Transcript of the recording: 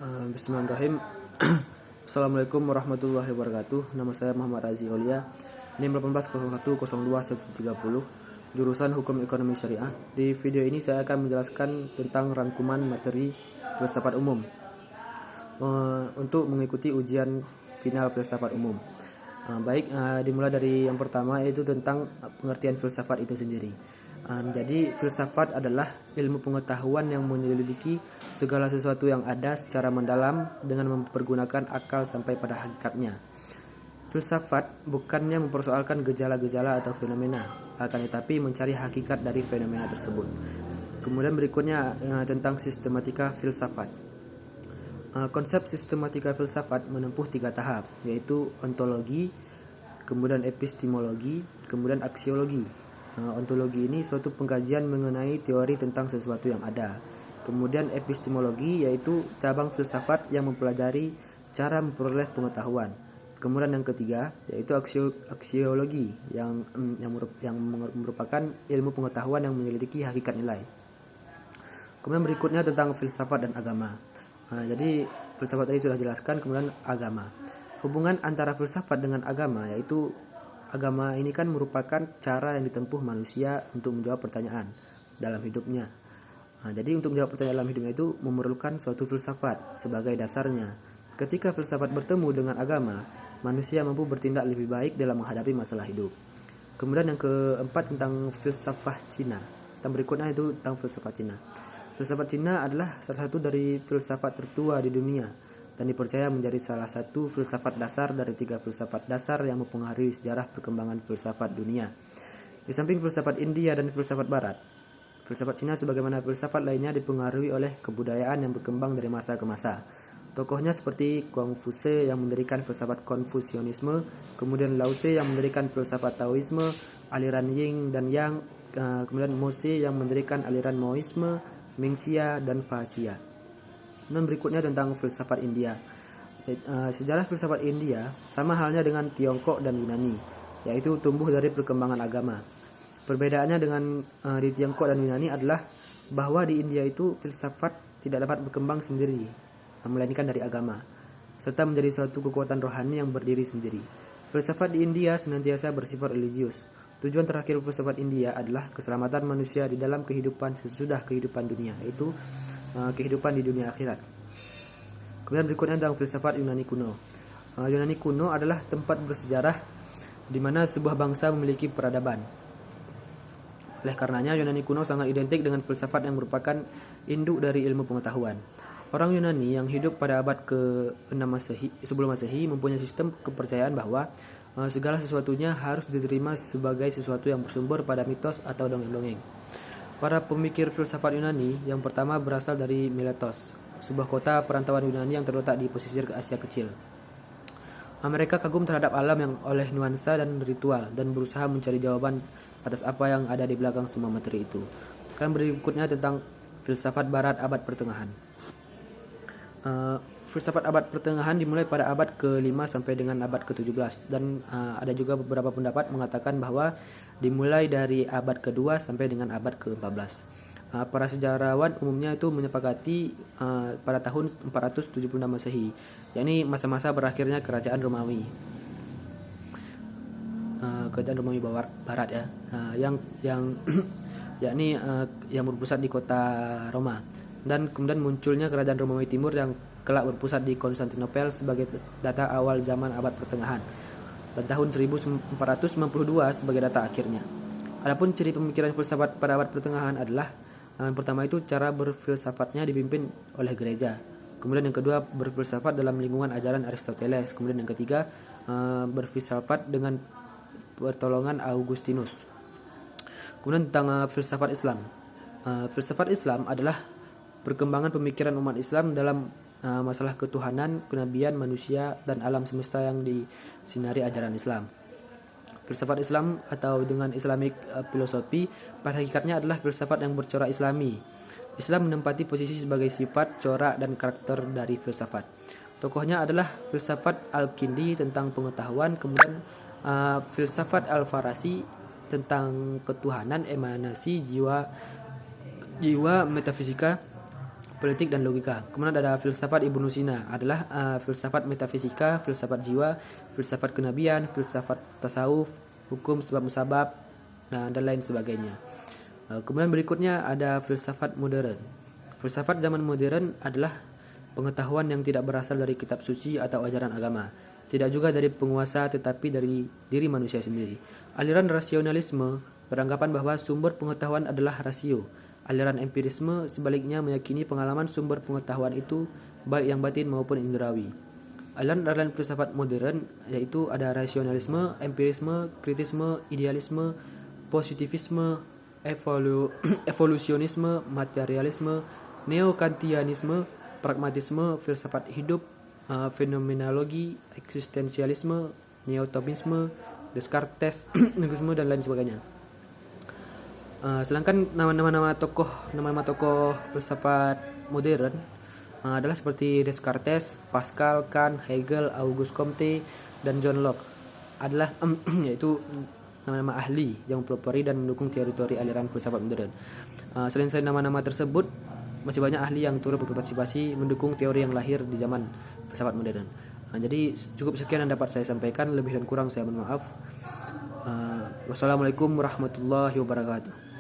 Bismillahirrahmanirrahim. Assalamualaikum warahmatullahi wabarakatuh. Nama saya Muhammad Razi Aulia. NIM 1801021130, jurusan Hukum Ekonomi Syariah. Di video ini saya akan menjelaskan tentang rangkuman materi filsafat umum untuk mengikuti ujian final filsafat umum. Dimulai dari yang pertama, yaitu tentang pengertian filsafat itu sendiri. Jadi filsafat adalah ilmu pengetahuan yang menyelidiki segala sesuatu yang ada secara mendalam dengan mempergunakan akal sampai pada hakikatnya. Filsafat bukannya mempersoalkan gejala-gejala atau fenomena, akan tetapi mencari hakikat dari fenomena tersebut. Kemudian berikutnya tentang sistematika filsafat. Konsep sistematika filsafat menempuh 3 tahap, yaitu ontologi, kemudian epistemologi, kemudian aksiologi. Ontologi ini suatu pengkajian mengenai teori tentang sesuatu yang ada. Kemudian epistemologi yaitu cabang filsafat yang mempelajari cara memperoleh pengetahuan. Kemudian yang ketiga yaitu aksiologi yang merupakan ilmu pengetahuan yang menyelidiki hakikat nilai. Kemudian berikutnya tentang filsafat dan agama. Jadi filsafat tadi sudah jelaskan. Kemudian agama. Hubungan antara filsafat dengan agama yaitu agama ini kan merupakan cara yang ditempuh manusia untuk menjawab pertanyaan dalam hidupnya. Jadi untuk menjawab pertanyaan dalam hidupnya itu memerlukan suatu filsafat sebagai dasarnya. Ketika filsafat bertemu dengan agama, manusia mampu bertindak lebih baik dalam menghadapi masalah hidup. Kemudian yang keempat tentang filsafat Cina. Yang berikutnya itu tentang filsafat Cina. Filsafat Cina adalah salah satu dari filsafat tertua di dunia dan dipercaya menjadi salah satu filsafat dasar dari 3 filsafat dasar yang mempengaruhi sejarah perkembangan filsafat dunia. Di samping filsafat India dan filsafat Barat, filsafat Cina sebagaimana filsafat lainnya dipengaruhi oleh kebudayaan yang berkembang dari masa ke masa. Tokohnya seperti Confucius yang mendirikan filsafat Konfusianisme, kemudian Lao Tse yang mendirikan filsafat Taoisme, aliran Yin dan Yang, kemudian Mo Tse yang mendirikan aliran Maoisme, Ming Chia dan Fa Chia. Dan berikutnya tentang filsafat India. Sejarah filsafat India sama halnya dengan Tiongkok dan Yunani, yaitu tumbuh dari perkembangan agama. Perbedaannya dengan di Tiongkok dan Yunani adalah bahwa di India itu filsafat tidak dapat berkembang sendiri, melainkan dari agama, serta menjadi suatu kekuatan rohani yang berdiri sendiri. Filsafat di India senantiasa bersifat religius. Tujuan terakhir filsafat India adalah keselamatan manusia di dalam kehidupan sesudah kehidupan dunia, yaitu kehidupan di dunia akhirat. Kemudian berikutnya tentang filsafat Yunani kuno. Yunani kuno adalah tempat bersejarah di mana sebuah bangsa memiliki peradaban. Oleh karenanya Yunani kuno sangat identik dengan filsafat yang merupakan induk dari ilmu pengetahuan. Orang Yunani yang hidup pada abad ke-6 sebelum Masehi mempunyai sistem kepercayaan bahwa segala sesuatunya harus diterima sebagai sesuatu yang bersumber pada mitos atau dongeng-dongeng. Para pemikir filsafat Yunani yang pertama berasal dari Miletos, sebuah kota perantauan Yunani yang terletak di pesisir Asia Kecil. Mereka kagum terhadap alam yang oleh nuansa dan ritual dan berusaha mencari jawaban atas apa yang ada di belakang semua materi itu. Dan berikutnya tentang filsafat Barat abad pertengahan. Filsafat abad pertengahan dimulai pada abad ke-5 sampai dengan abad ke-17 dan ada juga beberapa pendapat mengatakan bahwa dimulai dari abad ke-2 sampai dengan abad ke-14. Para sejarawan umumnya itu menyepakati pada tahun 476 Masehi, yakni masa-masa berakhirnya kerajaan Romawi. Kerajaan Romawi Barat ya, yang yakni yang berpusat di kota Roma, dan kemudian munculnya kerajaan Romawi Timur yang kelak berpusat di Konstantinopel sebagai data awal zaman abad pertengahan, dan tahun 1492 sebagai data akhirnya. Adapun ciri pemikiran filsafat pada abad pertengahan adalah yang pertama itu cara berfilsafatnya dipimpin oleh gereja. Kemudian yang kedua berfilsafat dalam lingkungan ajaran Aristoteles. Kemudian yang ketiga berfilsafat dengan pertolongan Augustinus. Kemudian tentang filsafat Islam. Filsafat Islam adalah perkembangan pemikiran umat Islam dalam masalah ketuhanan, kenabian, manusia, dan alam semesta yang disinari ajaran Islam. Filsafat Islam atau dengan Islamic philosophy pada hakikatnya adalah filsafat yang bercorak Islami. Islam menempati posisi sebagai sifat, corak, dan karakter dari filsafat. Tokohnya adalah filsafat Al-Kindi tentang pengetahuan, kemudian filsafat Al-Farasi tentang ketuhanan, emanasi, jiwa metafisika, politik dan logika. Kemudian ada filsafat Ibnu Sina, adalah filsafat metafisika, filsafat jiwa, filsafat kenabian, filsafat tasawuf, hukum sebab musabab, dan lain sebagainya. Kemudian berikutnya ada filsafat modern. Filsafat zaman modern adalah pengetahuan yang tidak berasal dari kitab suci atau ajaran agama, tidak juga dari penguasa tetapi dari diri manusia sendiri. Aliran rasionalisme beranggapan bahwa sumber pengetahuan adalah rasio. Aliran empirisme sebaliknya meyakini pengalaman sumber pengetahuan itu baik yang batin maupun indrawi. Aliran filsafat modern yaitu ada rasionalisme, empirisme, kritisme, idealisme, positivisme, evolusionisme, materialisme, neokantianisme, pragmatisme, filsafat hidup, fenomenologi, eksistensialisme, neotomisme, Descartes, nihilisme, dan lain sebagainya. Sedangkan nama-nama tokoh filsafat modern adalah seperti Descartes, Pascal, Kant, Hegel, Auguste Comte, dan John Locke, adalah yaitu nama-nama ahli yang mempelopori dan mendukung teori-teori aliran filsafat modern. Selain nama-nama tersebut, masih banyak ahli yang turut berpartisipasi mendukung teori yang lahir di zaman filsafat modern. Jadi cukup sekian yang dapat saya sampaikan, lebih dan kurang saya mohon maaf. Wassalamualaikum warahmatullahi wabarakatuh.